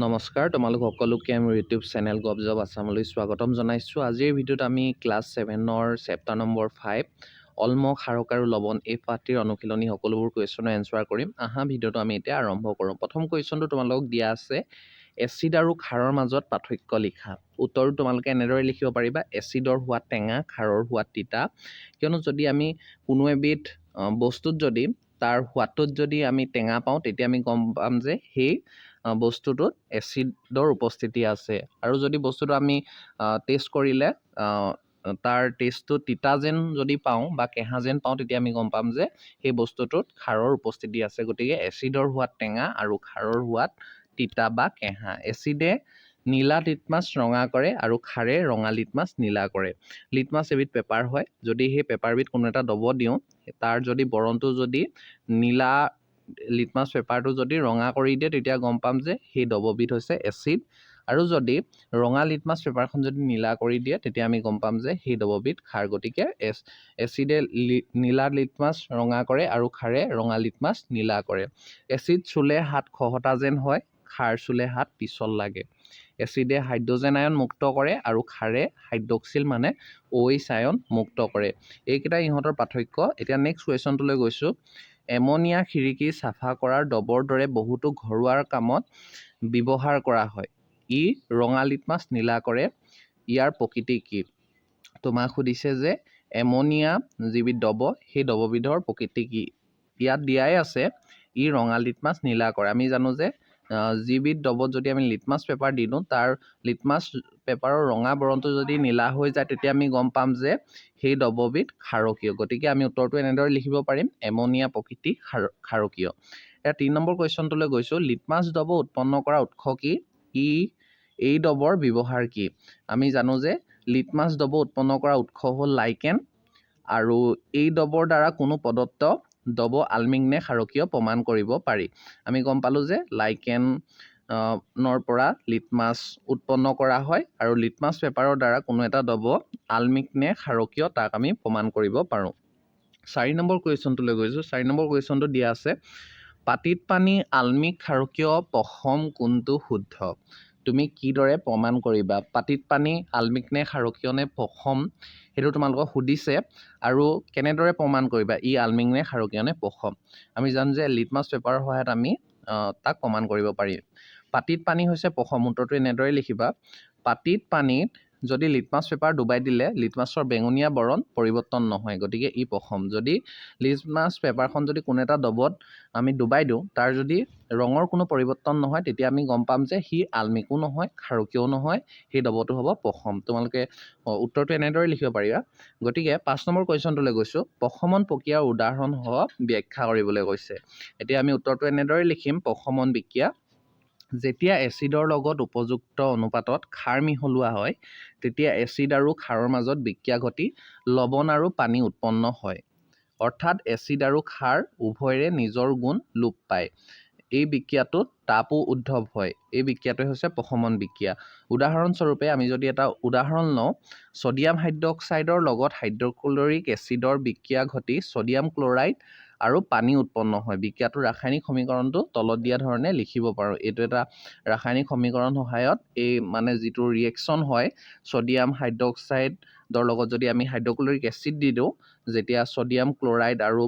নমস্কাৰ তোমালোক সকলোকে মোৰ ইউটিউব চেনেল গবজব আছামলৈ স্বাগতম জনাইছোঁ। আজিৰ ভিডিঅ'ত আমি ক্লাছ 7ৰ চেপ্টাৰ নম্বৰ 5 অলমক হাৰক আৰু লৱণ এই পাঠটিৰ অনুশীলনী সকলোবোৰ কুৱেশ্যনৰ এনচাৰ কৰিম। আহা ভিডিঅ'টো আমি এতিয়া আৰম্ভ কৰোঁ। প্ৰথম কুৱেশ্যনটো তোমালোকক দিয়া আছে এচিড আৰু খাৰৰ মাজত পাৰ্থক্য লিখা। উত্তৰটো তোমালোকে এনেদৰে লিখিব পাৰিবা, এচিডৰ সোৱাদ টেঙা, খাৰৰ সোৱাদ তিতা। কিয়নো যদি আমি কোনো এবিধ বস্তুত যদি তাৰ সোৱাদটোত যদি আমি টেঙা পাওঁ তেতিয়া আমি গম পাম যে সেই বস্তুটোত এচিডৰ উপস্থিতি আছে, আৰু যদি বস্তুটো আমি টেষ্ট কৰিলে তাৰ টেষ্টটো তিতা যেন যদি পাওঁ বা কেঁহা যেন পাওঁ তেতিয়া আমি গম পাম যে সেই বস্তুটোত খাৰৰ উপস্থিতি আছে। গতিকে এচিডৰ সোৱাদ টেঙা আৰু খাৰৰ সোৱাদ তিতা বা কেঁহা। এচিডে নীলা লিটমাছ ৰঙা কৰে আৰু খাৰে ৰঙা লিটমাছ নীলা কৰে। লিটমাছ এবিধ পেপাৰ হয়। যদি সেই পেপাৰবিধ কোনো এটা দব দিওঁ, তাৰ যদি বৰণটো যদি নীলা লিটমাছ পেপাৰটো যদি ৰঙা কৰি দিয়ে তেতিয়া গম পাম যে সেই দববিধ হৈছে এচিড, আৰু যদি ৰঙা লিটমাছ পেপাৰখন যদি নীলা কৰি দিয়ে তেতিয়া আমি গম পাম যে সেই দববিধ খাৰ। গতিকে এচিডে নীলা লিটমাছ ৰঙা কৰে আৰু খাৰে ৰঙা লিটমাছ নীলা কৰে। এচিড চুলে হাত খহটা যেন হয়, খাৰ চুলে হাত পিছল লাগে। এচিডে হাইড্ৰজেন আয়ন মুক্ত কৰে আৰু খাৰে হাইড্ৰক্সিল মানে OH আয়ন মুক্ত কৰে। এইকেইটা ইহঁতৰ পাৰ্থক্য। এতিয়া নেক্সট কুৱেশ্যনটোলৈ গৈছোঁ। এমনিয়া খিৰিকী চাফা কৰাৰ ডবৰ দৰে বহুতো ঘৰুৱা কামত ব্যৱহাৰ কৰা হয়। ই ৰঙা লিটমাছ নীলা কৰে। ইয়াৰ প্ৰকৃতি কি? তোমাক সুধিছে যে এমনিয়া যিবিধ ডব, সেই ডববিধৰ প্ৰকৃতি কি? ইয়াত দিয়াই আছে ই ৰঙা লিটমাছ নীলা কৰে। আমি জানো যে যিবিধ ডবত যদি আমি লিটমাছ পেপাৰ দি দিওঁ, তাৰ লিটমাছ পেপাৰৰ ৰঙা বৰণটো যদি নীলা হৈ যায় তেতিয়া আমি গম পাম যে সেই ডববিধ ক্ষাৰকীয়। গতিকে আমি উত্তৰটো এনেদৰে লিখিব পাৰিম, এমনিয়া প্ৰকৃতি ক্ষাৰকীয়। এতিয়া 3 নম্বৰ কুৱেশ্যনটোলৈ গৈছোঁ। লিটমাছ ডব উৎপন্ন কৰা উৎস কি? এই ডবৰ ব্যৱহাৰ কি? আমি জানো যে লিটমাছ ডব উৎপন্ন কৰা উৎস হ'ল লাইকেন, আৰু এই ডবৰ দ্বাৰা কোনো প্ৰদত্ত ডব আলমিক নে ক্ষাৰকীয় প্ৰমাণ কৰিব পাৰি। আমি গম পালোঁ যে লাইকেনৰ পৰা লিটমাছ উৎপন্ন কৰা হয়, আৰু লিটমাছ পেপাৰৰ দ্বাৰা কোনো এটা ডব আলমিক নে ক্ষাৰকীয় তাক আমি প্ৰমাণ কৰিব পাৰোঁ। 4 নম্বৰ কুৱেশ্যনটোলৈ গৈছোঁ। 4 নম্বৰ কুৱেশ্যনটো দিয়া আছে, পাতিত পানী আলমিক ক্ষাৰকীয় পশম কোনটো শুদ্ধ? তুমি কিদৰে প্ৰমাণ কৰিবা? পাতিত পানী আলমিক নে ক্ষাৰকীয় নে পশম সেইটো তোমালোকক সুধিছে, আৰু কেনেদৰে প্ৰমাণ কৰিবা ই আলমিক নে ক্ষাৰকীয় নে পশম? আমি জানো যে লিটমাছ পেপাৰৰ সহায়ত আমি তাক প্ৰমাণ কৰিব পাৰিম। পাতিত পানী হৈছে পশম। উত্তৰটো এনেদৰে লিখিবা, পাতিত পানীত যদি লিটমাছ পেপাৰ ডুবাই দিলে লিটমাছৰ বেঙুনীয়া বৰণ পৰিৱৰ্তন নহয়, গতিকে ই পশম। যদি লিটমাছ পেপাৰখন যদি কোনো এটা ডবত আমি ডুবাই দিওঁ, তাৰ যদি ৰঙৰ কোনো পৰিৱৰ্তন নহয় তেতিয়া আমি গম পাম যে সি আলমিকো নহয় ক্ষাৰকীয়ও নহয়, সেই ডবটো হ'ব পশম। তোমালোকে উত্তৰটো এনেদৰে লিখিব পাৰিবা। গতিকে 5 নম্বৰ কুৱেশ্যনটোলৈ গৈছোঁ। পশমন প্ৰক্ৰিয়াৰ উদাহৰণ সহ ব্যাখ্যা কৰিবলৈ কৈছে। এতিয়া আমি উত্তৰটো এনেদৰে লিখিম, পশমন বিক্ৰিয়া, যেতিয়া এচিডৰ লগত উপযুক্ত অনুপাতত খাৰ মিহলোৱা হয় তেতিয়া এচিড আৰু খাৰৰ মাজত বিক্ৰিয়া ঘটি লৱণ আৰু পানী উৎপন্ন হয়। অৰ্থাৎ এচিড আৰু খাৰ উভয়ৰে নিজৰ গুণ লোপ পায়। এই বিক্ৰিয়াটোত তাপো উদ্ভৱ হয়। এই বিক্ৰিয়াটোৱে হৈছে পশমন বিক্ৰিয়া। উদাহৰণস্বৰূপে আমি যদি এটা উদাহৰণ লওঁ, ছডিয়াম হাইড্ৰক্সাইডৰ লগত হাইড্ৰক্লৰিক এচিডৰ বিক্ৰিয়া ঘটি ছডিয়াম ক্লৰাইড আৰু পানী উৎপন্ন হয়। বিক্ৰিয়াটোৰ ৰাসায়নিক সমীকৰণটো তলত দিয়া ধৰণে লিখিব পাৰোঁ। এইটো এটা ৰাসায়নিক সমীকৰণ সহায়ত এই মানে যিটো ৰিয়েকশ্যন হয়, ছডিয়াম হাইড্ৰক্সাইডৰ লগত যদি আমি হাইড্ৰক্লৰিক এচিড দি দিওঁ, যেতিয়া ছডিয়াম ক্লৰাইড আৰু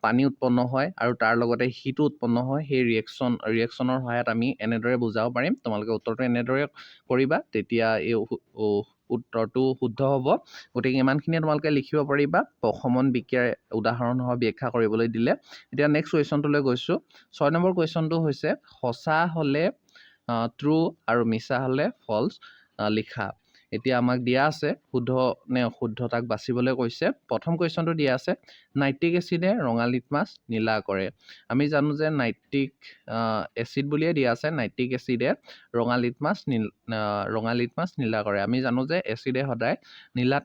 পানী উৎপন্ন হয় আৰু তাৰ লগতে হিটো উৎপন্ন হয়, সেই ৰিয়েকশ্যনৰ সহায়ত আমি এনেদৰে বুজাব পাৰিম। তোমালোকে উত্তৰটো এনেদৰে কৰিবা, তেতিয়া এই উত্তৰটো শুদ্ধ হ'ব। গতিকে ইমানখিনিয়ে তোমালোকে লিখিব পাৰিবা পশমন বিক্ৰিয়াৰ উদাহৰণ সহ ব্যাখ্যা কৰিবলৈ দিলে। এতিয়া নেক্সট কুৱেশ্যনটোলৈ গৈছোঁ। 6 নম্বৰ কুৱেশ্যনটো হৈছে, সঁচা হ'লে ট্ৰু আৰু মিছা হ'লে ফলছ লিখা। এতিয়া আমাক দিয়া আছে শুদ্ধ নে অশুদ্ধ তাক বাচিবলৈ কৈছে। প্ৰথম কুৱেশ্যনটো দিয়া আছে, নাইট্ৰিক এচিডে ৰঙা লিটমাছ নীলা কৰে। আমি জানো যে নাইট্ৰিক এচিড বুলিয়ে দিয়া আছে, নাইট্ৰিক এচিডে ৰঙা লিটমাছ নীলা কৰে। আমি জানো যে এচিডে সদায় নীলা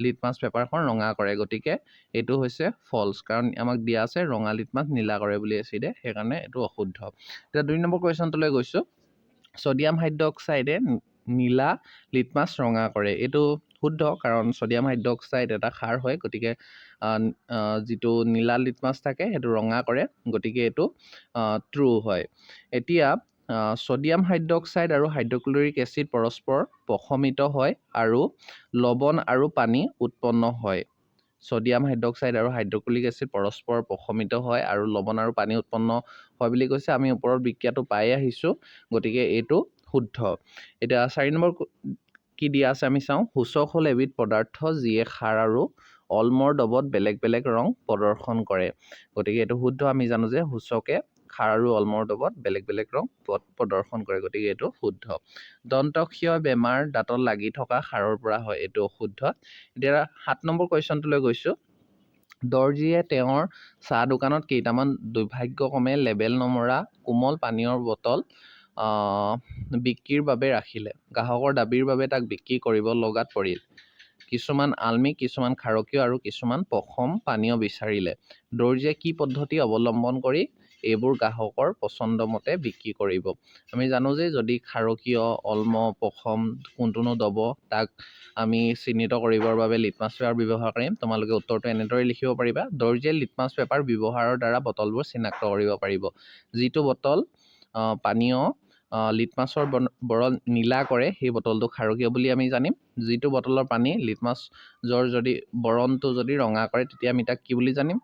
লিটমাছ পেপাৰখন ৰঙা কৰে, গতিকে এইটো হৈছে ফলছ, কাৰণ আমাক দিয়া আছে ৰঙা লিটমাছ নীলা কৰে বুলি এচিডে, সেইকাৰণে এইটো অশুদ্ধ। এতিয়া 2 নম্বৰ কুৱেশ্যনটোলৈ গৈছোঁ। ছডিয়াম হাইড্ৰক্সাইডে নীলা লিটমাছ ৰঙা কৰে। এইটো শুদ্ধ, কাৰণ ছডিয়াম হাইড্ৰক্সাইড এটা ক্ষাৰ হয়, গতিকে যিটো নীলা লিটমাছ থাকে সেইটো ৰঙা কৰে, গতিকে এইটো ট্ৰু হয়। এতিয়া ছডিয়াম হাইড্ৰক্সাইড আৰু হাইড্ৰক্লৰিক এচিড পৰস্পৰ পশমিত হয় আৰু লৱণ আৰু পানী উৎপন্ন হয়। ছডিয়াম হাইড্ৰক্সাইড আৰু হাইড্ৰক্লৰিক এচিড পৰস্পৰ পশমিত হয় আৰু লৱণ আৰু পানী উৎপন্ন হয় বুলি কৈছে। আমি ওপৰত বিক্ৰিয়াটো পাই আহিছোঁ, গতিকে এইটো শুদ্ধ। এতিয়া 4 নম্বৰ কি দিয়া আছে আমি চাওঁ। সূচক হ'ল এবিধ পদাৰ্থ যিয়ে সাৰ আৰু অলমৰ ডবত বেলেগ বেলেগ ৰং প্ৰদৰ্শন কৰে। গতিকে এইটো শুদ্ধ। আমি জানো যে সূচকে সাৰ আৰু অলমৰ ডবত বেলেগ বেলেগ ৰং প্ৰদৰ্শন কৰে, গতিকে এইটো শুদ্ধ। দন্তক্ষয় বেমাৰ দাঁতত লাগি থকা সাৰৰ পৰা হয়, এইটো শুদ্ধ। এতিয়া 7 নম্বৰ কুৱেশ্যনটোলৈ গৈছোঁ। দৰ্জীয়ে তেওঁৰ চাহ দোকানত কেইটামান দুৰ্ভাগ্যক্ৰমে লেবেল নমৰা কোমল পানীয়ৰ বটল বিক্ৰীৰ বাবে ৰাখিলে। গ্ৰাহকৰ দাবীৰ বাবে তাক বিক্ৰী কৰিব লগাত পৰিল। কিছুমান আলমিক, কিছুমান ক্ষাৰকীয় আৰু কিছুমান পশম পানীয় বিচাৰিলে। দৰ্জীয়ে কি পদ্ধতি অৱলম্বন কৰি এইবোৰ গ্ৰাহকৰ পচন্দ মতে বিক্ৰী কৰিব? আমি জানো যে যদি ক্ষাৰকীয়, অলম, পশম কোনটোনো দব, তাক আমি চিহ্নিত কৰিবৰ বাবে লিটমাছ পেপাৰ ব্যৱহাৰ কৰিম। তোমালোকে উত্তৰটো এনেদৰে লিখিব পাৰিবা। দৰ্জীয়ে লিটমাছ পেপাৰ ব্যৱহাৰৰ দ্বাৰা বটলবোৰ চিনাক্ত কৰিব পাৰিব। যিটো বটল পানীয় লিটমাছৰ বৰণ নীলা কৰে সেই বটলটো ক্ষাৰকীয় বুলি আমি জানিম। যিটো বটলৰ পানী লিটমাছৰ যদি বৰণটো যদি ৰঙা কৰে তেতিয়া আমি তাক কি বুলি জানিম?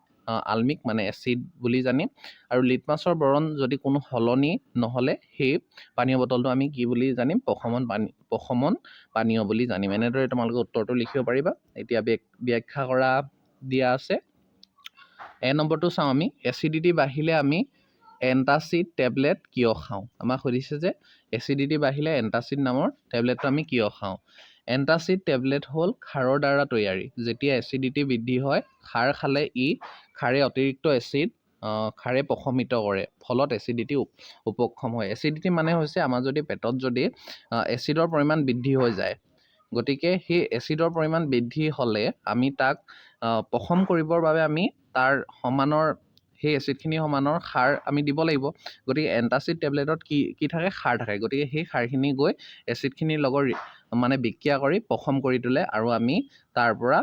আলমিক মানে এচিড বুলি জানিম। আৰু লিটমাছৰ বৰণ যদি কোনো সলনি নহ'লে সেই পানীয় বটলটো আমি কি বুলি জানিম? পশমন পানীয় বুলি জানিম। এনেদৰে তোমালোকে উত্তৰটো লিখিব পাৰিবা। এতিয়া ব্যাখ্যা কৰা দিয়া আছে। নম্বৰটো চাওঁ আমি। এচিডিটি বাঢ়িলে আমি এণ্টাচিড টেবলেট কিয় খাওঁ? আমাক সুধিছে যে এচিডিটি বাঢ়িলে এণ্টাচিড নামৰ টেবলেটটো আমি কিয় খাওঁ? এণ্টাচিড টেবলেট হ'ল ক্ষাৰৰ দ্বাৰা তৈয়াৰী। যেতিয়া এচিডিটি বৃদ্ধি হয়, ক্ষাৰ খালে ক্ষাৰে অতিৰিক্ত এচিড ক্ষাৰে পশমিত কৰে, ফলত এচিডিটি উপশম হয়। এচিডিটি মানে হৈছে আমাৰ যদি পেটত যদি এচিডৰ পৰিমাণ বৃদ্ধি হৈ যায়, গতিকে সেই এচিডৰ পৰিমাণ বৃদ্ধি হ'লে আমি তাক পশম কৰিবৰ বাবে আমি তাৰ সমানৰ সেই এচিডখিনি সমানৰ সাৰ আমি দিব লাগিব। গতিকে এণ্টাচিড টেবলেটত কি থাকে? সাৰ থাকে। গতিকে সেই সাৰখিনি গৈ এচিডখিনিৰ লগত মানে বিক্ৰিয়া কৰি পশম কৰি তোলে আৰু আমি তাৰ পৰা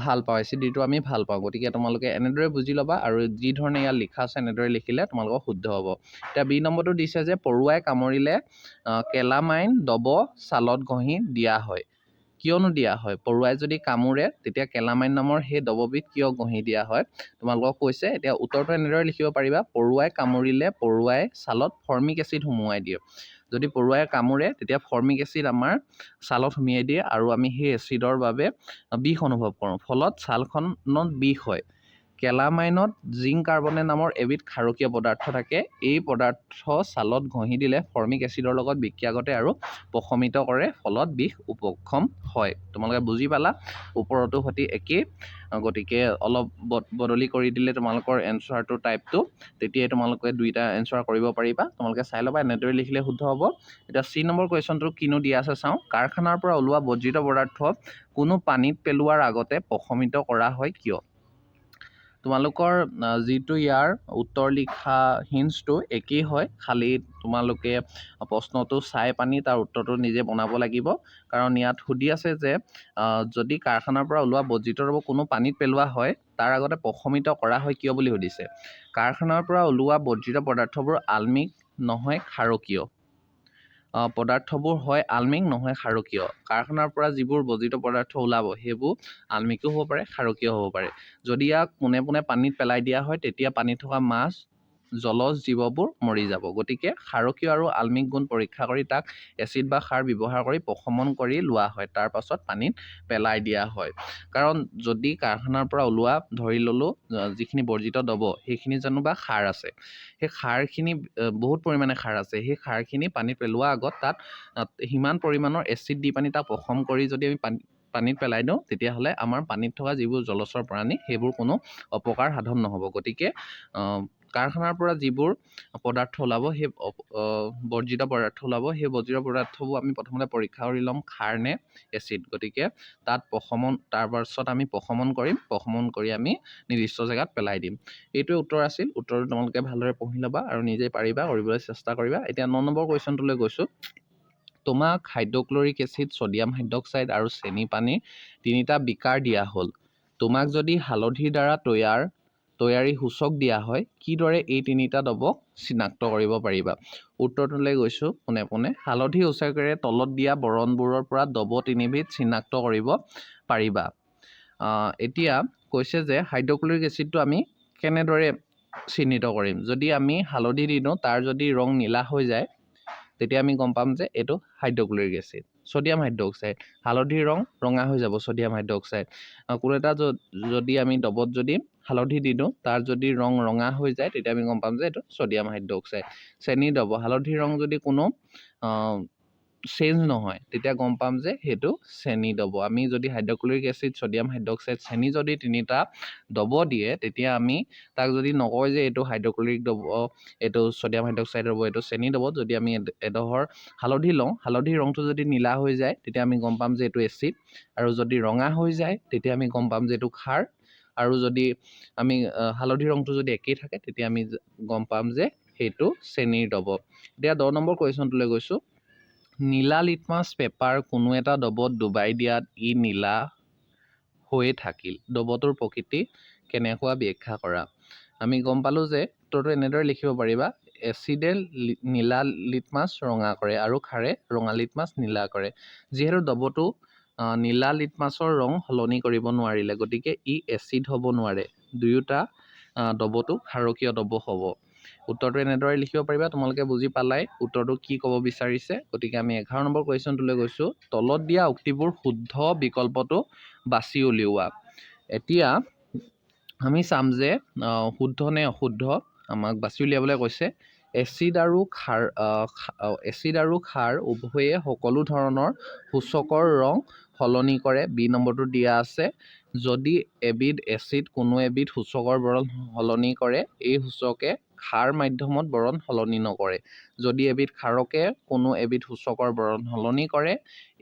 ভাল পাওঁ, এচিডিটিটো আমি ভাল পাওঁ। গতিকে তোমালোকে এনেদৰে বুজি ল'বা আৰু যি ধৰণে ইয়াত লিখা আছে এনেদৰে লিখিলে তোমালোকৰ শুদ্ধ হ'ব। এতিয়া বি নম্বৰটো দিছে যে পৰুৱাই কামুৰিলে কেলামাইন ডব ছালত ঘঁহি দিয়া হয়। কিয়নো দিয়া হয়? পৰুৱাই যদি কামোৰে তেতিয়া কেলামাইন নামৰ সেই ডববিধ কিয় ঘঁহি দিয়া হয় তোমালোকক কৈছে। এতিয়া উত্তৰটো এনেদৰে লিখিব পাৰিবা। পৰুৱাই কামুৰিলে পৰুৱাই ছালত ফৰ্মিক এচিড সুমুৱাই দিয়ে। যদি পৰুৱাই কামোৰে তেতিয়া ফৰ্মিক এচিড আমাৰ ছালত সুমিয়াই দিয়ে আৰু আমি সেই এচিডৰ বাবে বিষ অনুভৱ কৰোঁ, ফলত ছালখনত বিষ হয়। কেলামাইনত জিংক কাৰ্বনেট নামৰ এবিধ ক্ষাৰকীয় পদাৰ্থ থাকে। এই পদাৰ্থ ছালত ঘঁহি দিলে ফৰ্মিক এচিডৰ লগত বিক্ৰিয়া ঘটে আৰু পশমিত কৰে, ফলত বিষ উপশম হয়। তোমালোকে বুজি পালা? ওপৰতো সৈতে একেই। গতিকে অলপ বদলি কৰি দিলে তোমালোকৰ এনচাৰটোৰ টাইপটো, তেতিয়াই তোমালোকে দুইটা এনচাৰ কৰিব পাৰিবা। তোমালোকে চাই ল'বা, এনেদৰে লিখিলে শুদ্ধ হ'ব। এতিয়া চি নম্বৰ কুৱেশ্যনটো কিনো দিয়া আছে চাওঁ। কাৰখানাৰ পৰা ওলোৱা বৰ্জিত পদাৰ্থ কোনো পানীত পেলোৱাৰ আগতে পশমিত কৰা হয় কিয়? তোমালোকৰ যিটো ইয়াৰ উত্তৰ লিখা হিণ্টছটো একেই হয়, খালি তোমালোকে প্ৰশ্নটো চাই পানি তাৰ উত্তৰটো নিজে বনাব লাগিব। কাৰণ ইয়াত সুধি আছে যে যদি কাৰখানাৰ পৰা ওলোৱা বৰ্জিত দ্ৰব্য কোনো পানীত পেলোৱা হয় তাৰ আগতে পশমিত কৰা হয় কিয় বুলি সুধিছে। কাৰখানাৰ পৰা ওলোৱা বৰ্জিত পদাৰ্থবোৰ আলমিক নহয় ক্ষাৰকীয়। পদাৰ্থবোৰ হয় আলমিক নহয় ক্ষাৰকীয়। কাৰখানাৰ পৰা যিবোৰ বৰ্জিত পদাৰ্থ ওলাব সেইবোৰ আলমিকো হ'ব পাৰে, ক্ষাৰকীয় হ'ব পাৰে। যদি ইয়াক পোনে পোনে পানীত পেলাই দিয়া হয় তেতিয়া পানীত থকা মাছ, জলজ জীৱবোৰ মৰি যাব। গতিকে ক্ষাৰকীয় আৰু আলমিক গুণ পৰীক্ষা কৰি তাক এচিড বা সাৰ ব্যৱহাৰ কৰি পশমন কৰি লোৱা হয়, তাৰ পাছত পানীত পেলাই দিয়া হয়। কাৰণ যদি কাৰখানাৰ পৰা ওলোৱা ধৰি ল'লোঁ যিখিনি বৰ্জিত দ্ৰব্য সেইখিনি জানো বা সাৰ আছে, সেই সাৰখিনি বহুত পৰিমাণে সাৰ আছে, সেই সাৰখিনি পানীত পেলোৱাৰ আগত তাত সিমান পৰিমাণৰ এচিড দি পানি তাক পশম কৰি যদি আমি পানীত পেলাই দিওঁ তেতিয়াহ'লে আমাৰ পানীত থকা যিবোৰ জলচৰ প্ৰাণী সেইবোৰ কোনো অপকাৰ সাধন নহ'ব। গতিকে কাৰখানাৰ পৰা যিবোৰ পদাৰ্থ ওলাব, সেই বৰ্জিত পদাৰ্থ ওলাব, সেই বৰ্জিত পদাৰ্থবোৰ আমি প্ৰথমতে পৰীক্ষা কৰি ল'ম খাৰ নে এচিড। গতিকে তাত তাৰ পাছত আমি পশমন কৰিম, পশমন কৰি আমি নিৰ্দিষ্ট জেগাত পেলাই দিম। এইটোৱে উত্তৰ আছিল। উত্তৰটো তোমালোকে ভালদৰে পঢ়ি ল'বা আৰু নিজে পাৰিবা, কৰিবলৈ চেষ্টা কৰিবা। এতিয়া 9 নম্বৰ কুৱেশ্যনটোলৈ গৈছোঁ। তোমাক হাইড্ৰক্লৰিক এচিড, ছডিয়াম হাইড্ৰক্সাইড আৰু চেনি পানীৰ 3টা বিকাৰ দিয়া হ'ল। তোমাক যদি হালধিৰ দ্বাৰা তৈয়াৰ তৈয়াৰী সূচক দিয়া হয় কিদৰে এই তিনিটা দ্ৰৱক চিনাক্ত কৰিব পাৰিবা? উত্তৰটোলৈ গৈছোঁ পোনে পোনে। হালধি উচ্চাকেৰে তলত দিয়া বৰণবোৰৰ পৰা দ্ৰৱ তিনিবিধ চিনাক্ত কৰিব পাৰিবা। এতিয়া কৈছে যে হাইড্ৰক্লৰিক এচিডটো আমি কেনেদৰে চিহ্নিত কৰিম? যদি আমি হালধি দি দিওঁ, তাৰ যদি ৰং নীলা হৈ যায়, তেতিয়া আমি গম পাম যে এইটো হাইড্ৰক্লৰিক এচিড। ছডিয়াম হাইড্ৰক্সাইড, হালধিৰ ৰং ৰঙা হৈ যাব, ছডিয়াম হাইড্ৰক্সাইড। কোনো এটা যদি আমি দ্ৰৱত যদি হালধি দি দিওঁ, তাৰ যদি ৰং ৰঙা হৈ যায়, তেতিয়া আমি গম পাম যে এইটো ছডিয়াম হাইড্ৰক্সাইড। চেনি দ্ৰৱ, হালধিৰ ৰং যদি কোনো চেঞ্জ নহয়, তেতিয়া গম পাম যে সেইটো চেনি দ্ৰৱ। আমি যদি হাইড্ৰক্লৰিক এচিড, ছডিয়াম হাইড্ৰক্সাইড, চেনি যদি তিনিটা দ্ৰৱ দিয়ে, তেতিয়া আমি তাক যদি নকয় যে এইটো হাইড্ৰক্লৰিক দ্ৰৱ, এইটো ছডিয়াম হাইড্ৰক্সাইড দ্ৰৱ, এইটো চেনি দ্ৰৱ, যদি আমি এডোখৰ হালধি লওঁ, হালধিৰ ৰংটো যদি নীলা হৈ যায়, তেতিয়া আমি গম পাম যে এইটো এচিড। আৰু যদি ৰঙা হৈ যায়, তেতিয়া আমি গম পাম যে এইটো ক্ষাৰ। আৰু যদি আমি হালধিৰ ৰংটো যদি একেই থাকে, তেতিয়া আমি গম পাম যে সেইটো চেনিৰ দ্ৰৱ। এতিয়া 10 নম্বৰ কুৱেশ্যনটোলৈ গৈছোঁ। নীলা লিটমাছ পেপাৰ কোনো এটা দ্ৰৱত ডুবাই দিয়াত ই নীলা হৈ থাকিল। দ্ৰৱটোৰ প্ৰকৃতি কেনেকুৱা ব্যাখ্যা কৰা? আমি গম পালোঁ যে উত্তৰটো এনেদৰে লিখিব পাৰিবা। এচিডে নীলা লিটমাছ ৰঙা কৰে আৰু ক্ষাৰে ৰঙা লিটমাছ নীলা কৰে। যিহেতু দ্ৰৱটো নীলা লিটমাছৰ ৰং সলনি কৰিব নোৱাৰিলে, গতিকে ই এচিড হ'ব নোৱাৰে। দুয়োটা দ্ৰৱটো ক্ষাৰকীয় দ্ৰৱ হ'ব। উত্তৰটো এনেদৰে লিখিব পাৰিবা। তোমালোকে বুজি পালাই উত্তৰটো কি ক'ব বিচাৰিছে। গতিকে আমি 11 নম্বৰ কুৱেশ্যনটোলৈ গৈছোঁ। তলত দিয়া উক্তিবোৰ শুদ্ধ বিকল্পটো বাছি উলিওৱা। এতিয়া আমি চাম যে শুদ্ধ নে অশুদ্ধ আমাক বাছি উলিয়াবলৈ কৈছে। এচিড আৰু ক্ষাৰ উভয়ে সকলো ধৰণৰ সূচকৰ ৰং সলনি কৰে। বি নম্বৰটো দিয়া আছে। যদি এবিধ এচিড কোনো এবিধ সূচকৰ বৰণ সলনি কৰে, এই সূচকে ক্ষাৰ মাধ্যমত বৰণ সলনি নকৰে। যদি এবিধ ক্ষাৰকে কোনো এবিধ সূচকৰ বৰণ সলনি কৰে,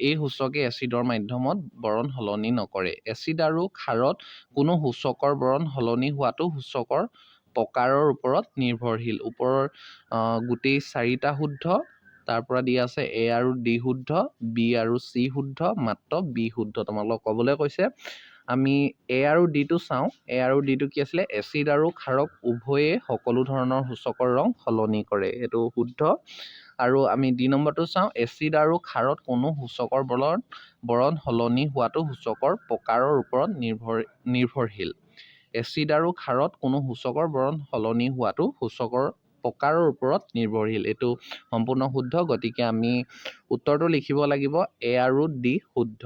এই সূচকে এচিডৰ মাধ্যমত বৰণ সলনি নকৰে। এচিড আৰু ক্ষাৰত কোনো সূচকৰ বৰণ সলনি হোৱাটো সূচকৰ প্ৰকাৰৰ ওপৰত নিৰ্ভৰশীল। ওপৰৰ গোটেই 4টা শুদ্ধ, তাৰ পৰা দিয়া আছে এ আৰু ডি শুদ্ধ, বি আৰু চি শুদ্ধ, মাত্ৰ বি শুদ্ধ। তোমালোকক ক'বলৈ কৈছে আমি এ আৰু ডিটো চাওঁ। এ আৰু ডিটো কি আছিলে? এচিড আৰু ক্ষাৰক উভয়ে সকলো ধৰণৰ সূচকৰ ৰং সলনি কৰে, সেইটো শুদ্ধ। আৰু আমি ডি নম্বৰটো চাওঁ। এচিড আৰু ক্ষাৰত কোনো সূচকৰ বৰণ সলনি হোৱাটো সূচকৰ প্ৰকাৰৰ ওপৰত নিৰ্ভৰশীল। এচিড আৰু ক্ষাৰত কোনো সূচকৰ বৰণ সলনি হোৱাটো সূচকৰ প্ৰকাৰৰ ওপৰত নিৰ্ভৰশীল, এইটো সম্পূৰ্ণ শুদ্ধ। গতিকে আমি উত্তৰটো লিখিব লাগিব এ আৰু ডি শুদ্ধ।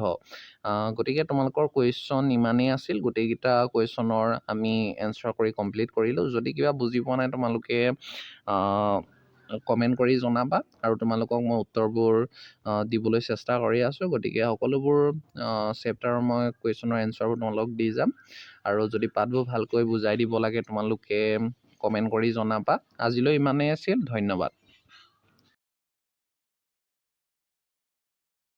গতিকে তোমালোকৰ কুৱেশ্যন ইমানেই আছিল। গোটেইকেইটা কুৱেশ্যনৰ আমি এনচাৰ কৰি কমপ্লিট কৰিলোঁ। যদি কিবা বুজি পোৱা নাই, তোমালোকে কমেণ্ট কৰি জনাবা, আৰু তোমালোকক মই উত্তৰবোৰ দিবলৈ চেষ্টা কৰি আছোঁ। গতিকে সকলোবোৰ চেপ্টাৰৰ মই কুৱেশ্যনৰ এনচাৰবোৰ তোমালোকক দি যাম। আৰু যদি পাঠবোৰ ভালকৈ বুজাই দিব লাগে, তোমালোকে কমেণ্ট কৰি জনাবা। আজিলৈ ইমানেই আছিল। ধন্যবাদ।